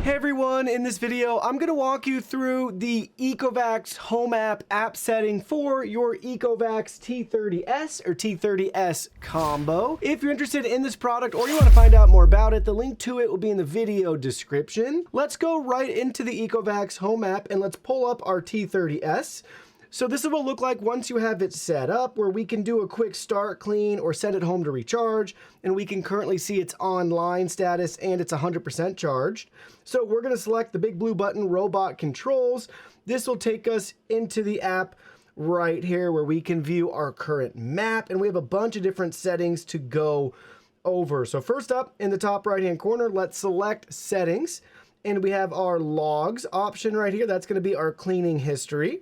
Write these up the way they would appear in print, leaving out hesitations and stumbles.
Hey everyone, in this video, I'm going to walk you through the ECOVACS Home app setting for your ECOVACS T30S or T30S combo. If you're interested in this product or you want to find out more about it, the link to it will be in the video description. Let's go right into the ECOVACS Home app and let's pull up our T30S. So this is what it'll look like once you have it set up, where we can do a quick start clean or send it home to recharge, and we can currently see its online status and it's 100% charged. So we're going to select the big blue button, Robot Controls. This will take us into the app right here where we can view our current map, and we have a bunch of different settings to go over. So first up in the top right hand corner, let's select Settings, and we have our Logs option right here. That's going to be our cleaning history.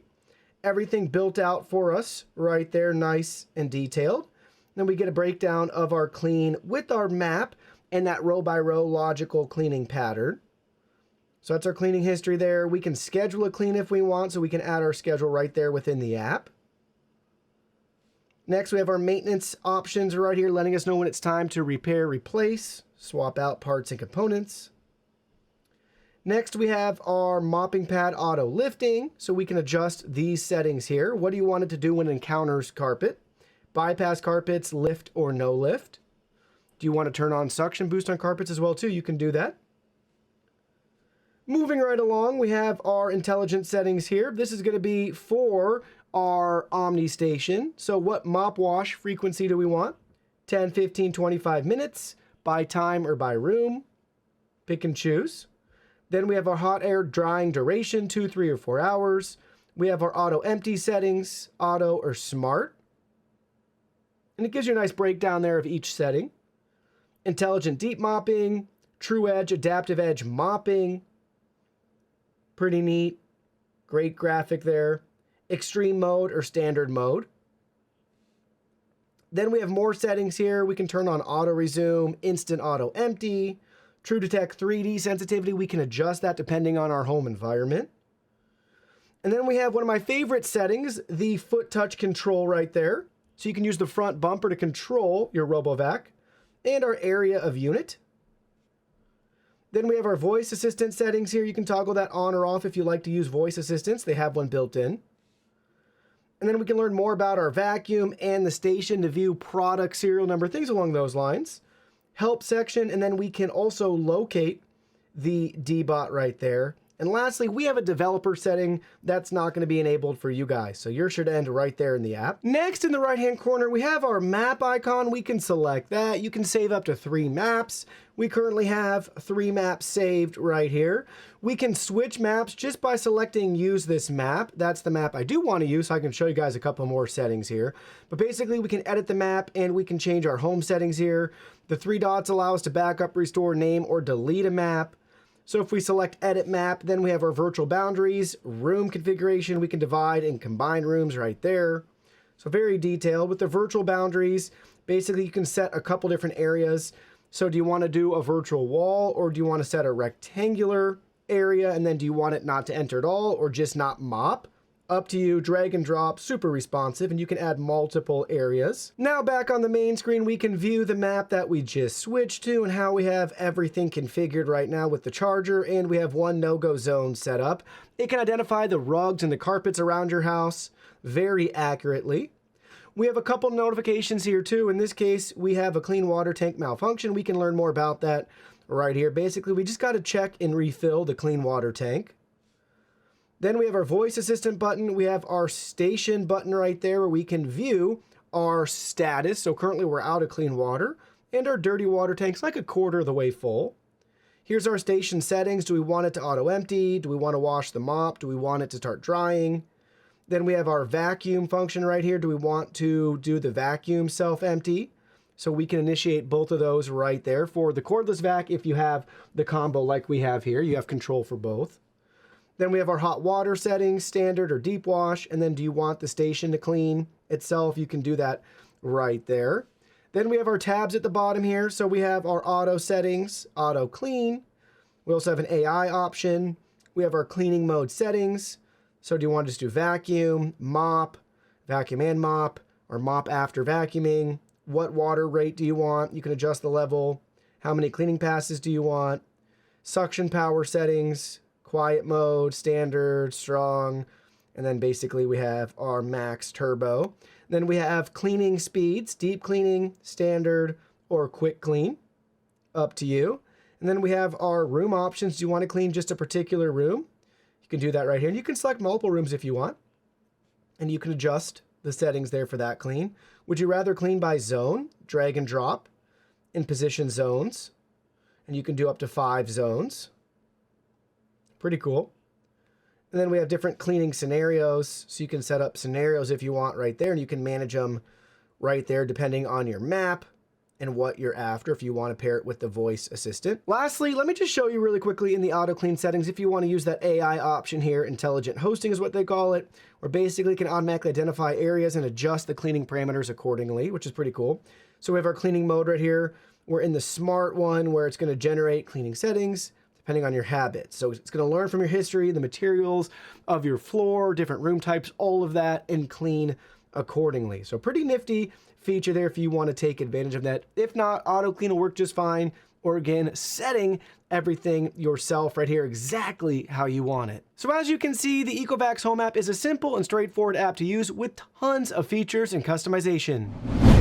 Everything built out for us right there, nice and detailed. Then we get a breakdown of our clean with our map and that row by row logical cleaning pattern. So that's our cleaning history there. We can schedule a clean if we want, so we can add our schedule right there within the app. Next, we have our maintenance options right here, letting us know when it's time to repair, replace, swap out parts and components. Next, we have our mopping pad auto lifting, so we can adjust these settings here. What do you want it to do when it encounters carpet? Bypass carpets, lift or no lift. Do you want to turn on suction boost on carpets as well too? You can do that. Moving right along, we have our intelligent settings here. This is going to be for our Omni station. So what mop wash frequency do we want? 10, 15, 25 minutes, by time or by room. Pick and choose. Then we have our hot air drying duration, 2, 3, or 4 hours. We have our auto empty settings, auto or smart. And it gives you a nice breakdown there of each setting. Intelligent deep mopping, true edge, adaptive edge mopping. Pretty neat. Great graphic there. Extreme mode or standard mode. Then we have more settings here. We can turn on auto resume, instant auto empty. True Detect 3D sensitivity, we can adjust that depending on our home environment. And then we have one of my favorite settings, the foot touch control right there. So you can use the front bumper to control your RoboVac and our area of unit. Then we have our voice assistant settings here. You can toggle that on or off if you like to use voice assistants. They have one built in. And then we can learn more about our vacuum and the station to view product serial number, things along those lines. Help section, and then we can also locate the Deebot right there. And lastly, we have a developer setting that's not going to be enabled for you guys, so yours should end right there in the app. Next, in the right hand corner, we have our map icon. We can select that. You can save up to 3 maps. We currently have 3 maps saved right here. We can switch maps just by selecting use this map. That's the map I do want to use, so I can show you guys a couple more settings here. But basically, we can edit the map and we can change our home settings here. The 3 dots allow us to back up, restore, name, or delete a map. So if we select edit map, then we have our virtual boundaries, room configuration. We can divide and combine rooms right there. So very detailed. With the virtual boundaries, basically you can set a couple different areas. So do you want to do a virtual wall, or do you want to set a rectangular area? And then do you want it not to enter at all, or just not mop? Up to you. Drag and drop, super responsive, and you can add multiple areas. Now back on the main screen, we can view the map that we just switched to and how we have everything configured right now with the charger, and we have one no-go zone set up. It can identify the rugs and the carpets around your house very accurately. We have a couple notifications here too. In this case, we have a clean water tank malfunction. We can learn more about that right here. Basically, we just got to check and refill the clean water tank. Then we have our voice assistant button. We have our station button right there where we can view our status. So currently we're out of clean water, and our dirty water tank's like a quarter of the way full. Here's our station settings. Do we want it to auto empty? Do we want to wash the mop? Do we want it to start drying? Then we have our vacuum function right here. Do we want to do the vacuum self-empty? So we can initiate both of those right there. For the cordless vac, if you have the combo like we have here, you have control for both. Then we have our hot water settings, standard or deep wash. And then do you want the station to clean itself? You can do that right there. Then we have our tabs at the bottom here. So we have our auto settings, auto clean. We also have an AI option. We have our cleaning mode settings. So do you want to just do vacuum, mop, vacuum and mop, or mop after vacuuming? What water rate do you want? You can adjust the level. How many cleaning passes do you want? suction power settings, quiet mode, standard, strong, and then basically we have our max turbo. Then we have cleaning speeds, deep cleaning, standard, or quick clean, up to you. And then we have our room options. Do you want to clean just a particular room? You can do that right here. And you can select multiple rooms if you want. And you can adjust the settings there for that clean. Would you rather clean by zone? Drag and drop in position zones. And you can do up to 5 zones. Pretty cool. And then we have different cleaning scenarios. So you can set up scenarios if you want right there. And you can manage them right there depending on your map and what you're after if you want to pair it with the voice assistant. Lastly, let me just show you really quickly in the auto clean settings if you want to use that AI option here. Intelligent hosting is what they call it, where basically it can automatically identify areas and adjust the cleaning parameters accordingly, which is pretty cool. So we have our cleaning mode right here. We're in the smart one where it's going to generate cleaning settings depending on your habits. So it's going to learn from your history, the materials of your floor, different room types, all of that, and clean accordingly. So pretty nifty feature there if you want to take advantage of that. If not, auto clean will work just fine. Or again, setting everything yourself right here exactly how you want it. So as you can see, the ECOVACS Home app is a simple and straightforward app to use with tons of features and customization.